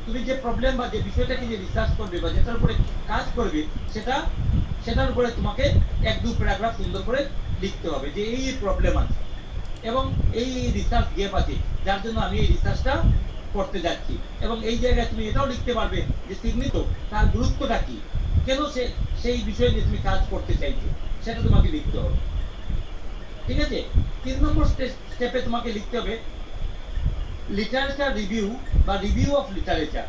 তুমি যে প্রবলেম বা যে বিষয়টাকে যে রিসার্চ করবে বা যেটার উপরে কাজ করবে সেটার উপরে তোমাকে এক দু প্যারাগ্রাফ সুন্দর করে লিখতে হবে যে এই প্রবলেম আছে এবং এই রিসার্চ গ্যাপ আছে, যার জন্য আমি এই রিসার্চটা করতে যাচ্ছি। এবং এই জায়গায় তুমি এটাও লিখতে পারবে যে চিহ্নিত তার গুরুত্বটা কি, কেন সেই বিষয়ে নিয়ে তুমি কাজ করতে চাইছো, সেটা তোমাকে লিখতে হবে। ঠিক আছে। 3 নম্বর স্টেপে তোমাকে লিখতে হবে লিটারেচার রিভিউ বা রিভিউ অফ লিটারেচার।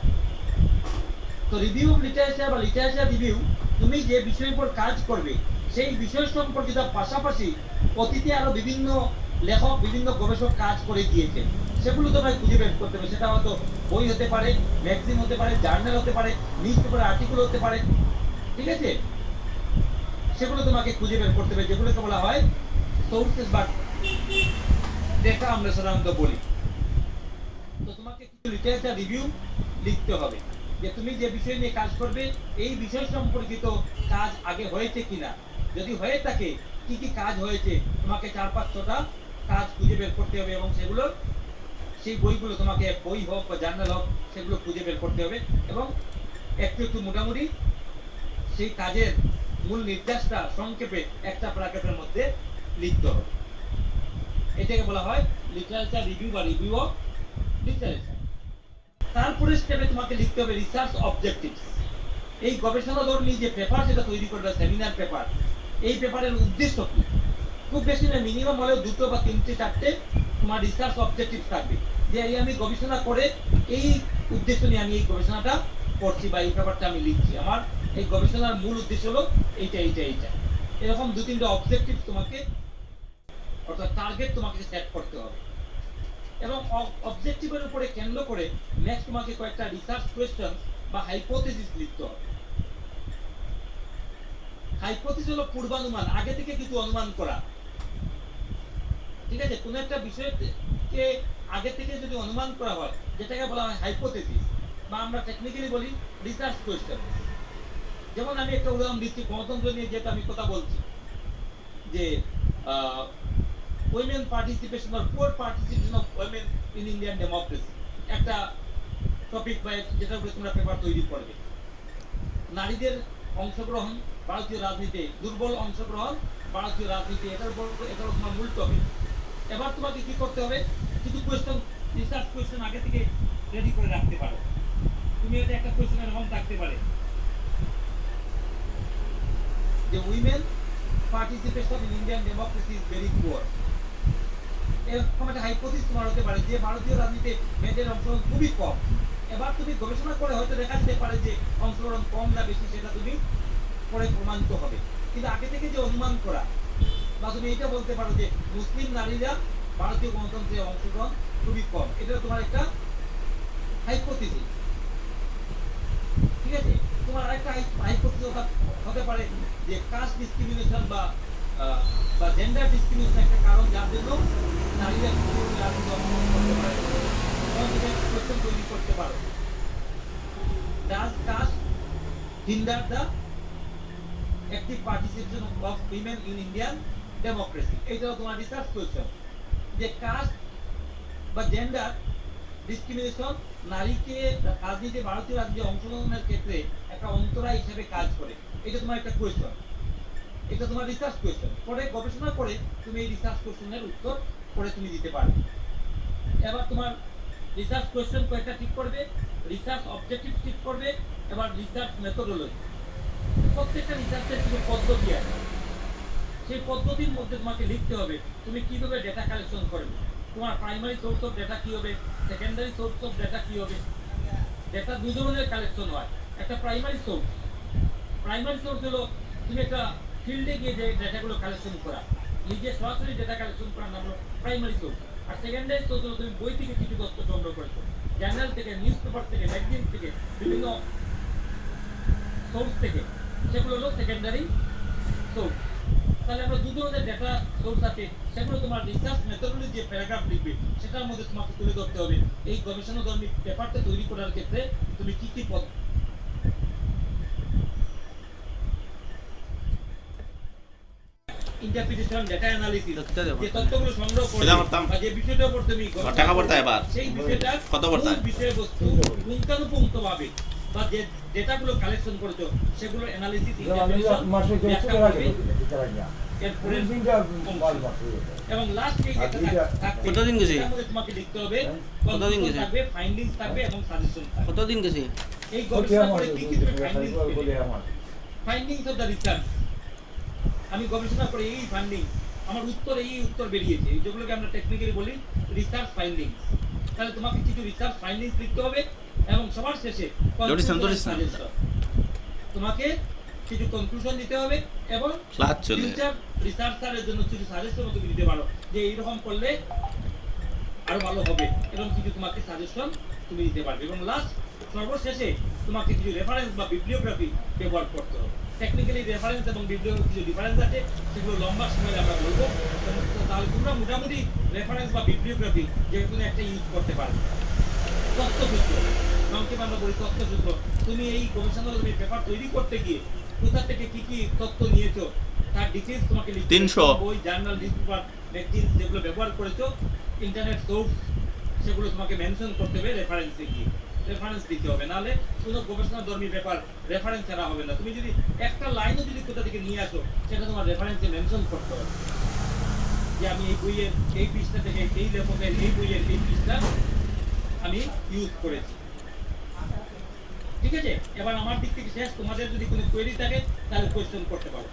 তো রিভিউ অফ লিটারেচার বা লিটারেচার রিভিউ, তুমি যে বিষয়ের উপর কাজ করবে সেই বিষয় সম্পর্কিত পাশাপাশি অতীতে আরো বিভিন্ন লেখক বিভিন্ন গবেষক কাজ করে গিয়েছে, সেগুলো তোমায় খুঁজে বের করতে হবে। সেটা হয়তো বই হতে পারে, ম্যাগাজিন হতে পারে, জার্নাল হতে পারে, নিউজ পেপার আর্টিকেল হতে পারে। ঠিক আছে। সেগুলো তোমাকে খুঁজে বের করতে হবে, যেগুলোকে বলা হয় সোর্সেস বা ডেটা আমরা সাধারণত বলি। তো তোমাকে কিছু লিটারেচার রিভিউ লিখতে হবে যে তুমি যে বিষয় নিয়ে কাজ করবে এই বিষয় সম্পর্কিত কাজ আগে হয়েছে কিনা, যদি হয়ে থাকে কি কি কাজ হয়েছে, তোমাকে 4-5-6টা কাজ খুঁজে বের করতে হবে এবং সেগুলোর সেই বইগুলো তোমাকে বই হোক বা জার্নাল হোক সেগুলো খুঁজে বের করতে হবে এবং একটু একটু মোটামুটি সেই কাজের মূল নির্দেশটা সংক্ষেপে একটা প্যারাগ্রাফের মধ্যে লিখতে হবে। এটাকে বলা হয় লিটারেচার রিভিউ বা রিভিউ অফ লিটারেচার। তারপরে স্টেপে তোমাকে লিখতে হবে রিসার্চ অবজেক্টিভস। এই গবেষণাধর্মী যে পেপার যেটা তৈরি করবে, সেমিনার পেপার, এই পেপারের উদ্দেশ্য কি। খুব বেশি না, মিনিমাম হলেও 2টো বা 3টে-4টে তোমার রিসার্চ অবজেক্টিভ থাকবে যে এই আমি গবেষণা করে এই উদ্দেশ্য নিয়ে আমি এই গবেষণাটা করছি বা এই পেপারটা আমি লিখছি, আমার এই গবেষণার মূল উদ্দেশ্য হলো এইটা এইটা এইটা। এরকম 2-3টে অবজেক্টিভ তোমাকে, অর্থাৎ টার্গেট তোমাকে সেট করতে হবে। এবং অবজেক্টিভের উপরে কেন্দ্র করে নেক্সট তোমাকে কয়েকটা রিসার্চ কোয়েশ্চন বা হাইপোথেসিস লিখতে হবে। হাইপোথেসিস হলো পূর্বানুমান, আগে থেকে কিছু অনুমান করা। ঠিক আছে। কোন একটা বিষয়কে আগে থেকে যদি অনুমান করা হয় যেটাকে বলা হয় হাইপোথেসিস বা আমরা টেকনিক্যালি বলি রিসার্চ কোয়েশ্চন। যেমন আমি একটা উদাহরণ দিচ্ছি, গণতন্ত্র নিয়ে যেটা আমি কথা বলছি যে women participation or poor participation of women in Indian democracy, একটা টপিক বা যেটার উপরে তোমরা পেপার তৈরি করবে। নারীদের অংশগ্রহণ ভারতীয় রাজনীতি, দুর্বল অংশগ্রহণ ভারতীয় রাজনীতি, এটার উপর তোমার মূল টপিক। এবার তোমাকে কি করতে হবে, কিছু কোয়েশ্চন, রিসার্চ কোয়েশ্চন আগে থেকে রেডি করে রাখতে পারো। তুমি এটা একটা কোয়েশ্চন এরকম থাকতে পারে যে women participation in Indian democracy is very poor. এরকম একটা হাইপোথিসিস তোমার হতে পারে যে ভারতীয় রাজনীতিতে মেয়েদের অংশগ্রহণ খুবই কম। এবার তুমি গবেষণা করে হয়তো দেখা যেতে পারে যে অংশগ্রহণ কম না বেশি সেটা তুমি পরে প্রমাণিত হবে, কিন্তু আগে থেকে যে অনুমান করা, বা তুমি এটা বলতে পারো যে মুসলিম নারীরা ভারতীয় গণতন্ত্রে অংশগ্রহণ খুবই কম, এটা তোমার একটা হাইপোথিসিস। ঠিক আছে। তোমার আরেকটা হাইপোথিসিস হতে পারে যে কাস্ট ডিসক্রিমিনেশন বা জেন্ডার ডিসক্রিমিনেশন একটা কারণ যার জন্য নারীরা রাজনীতি অংশগ্রহণ করতে পারে। তখন তুমি একটা কোয়েশ্চেন তৈরি করতে পারো, does caste hinder the active participation of women in Indian democracy, এইটাও তোমার রিসার্চ কোয়েশ্চন যে কাস্ট বা জেন্ডার ডিসক্রিমিনেশন নারীকে রাজনীতি, ভারতীয় রাজনীতি অংশগ্রহণের ক্ষেত্রে একটা অন্তরায় হিসেবে কাজ করে। এটা তোমার একটা কোয়েশ্চন, এটা তোমার রিসার্চ কোয়েশ্চন। পরে গবেষণা করে তুমি এই রিসার্চ কোয়েশ্চনের উত্তর পরে তুমি দিতে পারবে। এবার তোমার রিসার্চ কোয়েশ্চন কয়েকটা ঠিক করবে, রিসার্চ অবজেক্টিভ ঠিক করবে, এবার রিসার্চ মেথোডোলজি। প্রত্যেকটা রিসার্চের কিছু পদ্ধতি আছে, সেই পদ্ধতির মধ্যে তোমাকে লিখতে হবে তুমি কিভাবে ডেটা কালেকশন করবে, তোমার প্রাইমারি সোর্স অফ ডেটা কি হবে, সেকেন্ডারি সোর্স অফ ডেটা কি হবে। ডেটা 2 ধরনের কালেকশন হয়। একটা প্রাইমারি সোর্স হলো তুমি একটা ফিল্ডে গিয়ে যে ডেটাগুলো কালেকশন করা, নিজে সরাসরি ডেটা কালেকশন করার নাম হলো প্রাইমারি সোর্স। আর সেকেন্ডারি সোর্স হলো তুমি বই থেকে কিছু তথ্য সংগ্রহ করেছো, জার্নাল থেকে, নিউজ পেপার থেকে, ম্যাগাজিন থেকে, বিভিন্ন সোর্স থেকে, সেগুলো হলো সেকেন্ডারি সোর্স। তাহলে আমরা 2 ধরনের ডেটা সোর্স আছে, সেগুলো তোমার রিসার্চ মেথোডোলজি যে প্যারাগ্রাফ লিখবে সেটার মধ্যে তোমাকে তুলে ধরতে হবে এই গবেষণাধর্মী পেপারটা তৈরি করার ক্ষেত্রে তুমি কি কি ইন্টারপ্রিটেশন, ডেটা অ্যানালিসিস, দত্তা দেব। যে তথ্যগুলো সংগ্রহ করবে সেটা করতাম। বা যে বিষয়টার উপর তুমি গবেষণা টাকা করবে, পড়তা এবার সেই বিষয়টার কত পড়তা? মূল বিষয়বস্তু পুঙ্খানুপুঙ্খভাবে বা যে ডেটাগুলো কালেকশন করেছো সেগুলো অ্যানালিসিস, ইন্টারপ্রিটেশন, ব্যাখ্যা করবে। এরপরে এবং লাস্ট এই যেটা থাকবে, কতদিন গেছে? এটার মধ্যে তোমাকে লিখতে হবে কতদিন গেছে? থাকবে, ফাইন্ডিংস থাকবে এবং সাজেশন থাকবে। কতদিন গেছে? এই গবেষণা করে কি কি তুমি ফাইন্ডিংস পেলে, ফাইন্ডিংস অফ দ্য রিসার্চ, আমি গবেষণা করে এই ফাইন্ডিং, আমার উত্তর বেরিয়েছে, যেগুলোকে আমরা টেকনিক্যালি বলি রিসার্চ ফাইন্ডিংস। তাহলে তোমাকে কিছু রিসার্চ ফাইন্ডিংস লিখতে হবে এবং সবার শেষে সাজেশন, তোমাকে কিছু কনক্লুশন দিতে হবে এবং ক্লাস চলে ফিউচার রিসার্চারের জন্য কিছু সাজেশন তুমি দিতে পারো যে এইরকম করলে আরো ভালো হবে, এবং কিছু তোমাকে সাজেশন তুমি দিতে পারবে। এবং লাস্ট সর্বশেষে তোমাকে কিছু রেফারেন্স বা বিবলিওগ্রাফি ব্যবহার করতে হবে। টেকনিক্যালি রেফারেন্স এবং বিবলিওগ্রাফি কিছু ডিফারেন্স আছে, সেগুলো লম্বা সময়ে আমরা বলবো। তাহলে তোমরা মোটামুটি রেফারেন্স বা বিবলিওগ্রাফি যে কোনো একটা ইউজ করতে পারবে। তথ্যসূত্র, সংক্ষেপে আমরা বলি তথ্যসূত্র, তুমি এই গবেষণা তুমি পেপার তৈরি করতে গিয়ে কোথা থেকে কি কি তথ্য নিয়েছো তার ডিটেইলস তোমাকে লিখতে হবে। 300 বই, জার্নাল, নিউজপেপার, ম্যাগাজিন যেগুলো ব্যবহার করেছো, ইন্টারনেট সোর্স, সেগুলো তোমাকে মেনশন করতে হবে রেফারেন্সে গিয়ে, রেফারেন্স দিতে হবে, নাহলে কোনো গবেষণাধর্মী পেপার রেফারেন্স ছাড়া হবে না। তুমি যদি একটা লাইনও যদি কোথা থেকে নিয়ে আসো সেটা তোমার রেফারেন্সে মেনশন করতে হবে যে আমি এই বইয়ের এই পৃষ্ঠা থেকে, এই লেখকের এই বইয়ের এই পৃষ্ঠা আমি ইউজ করেছি। ঠিক আছে, এবার আমার দিক থেকে শেষ। তোমাদের যদি কোনো কোয়েরি থাকে তাহলে কোয়েশ্চেন করতে পারো।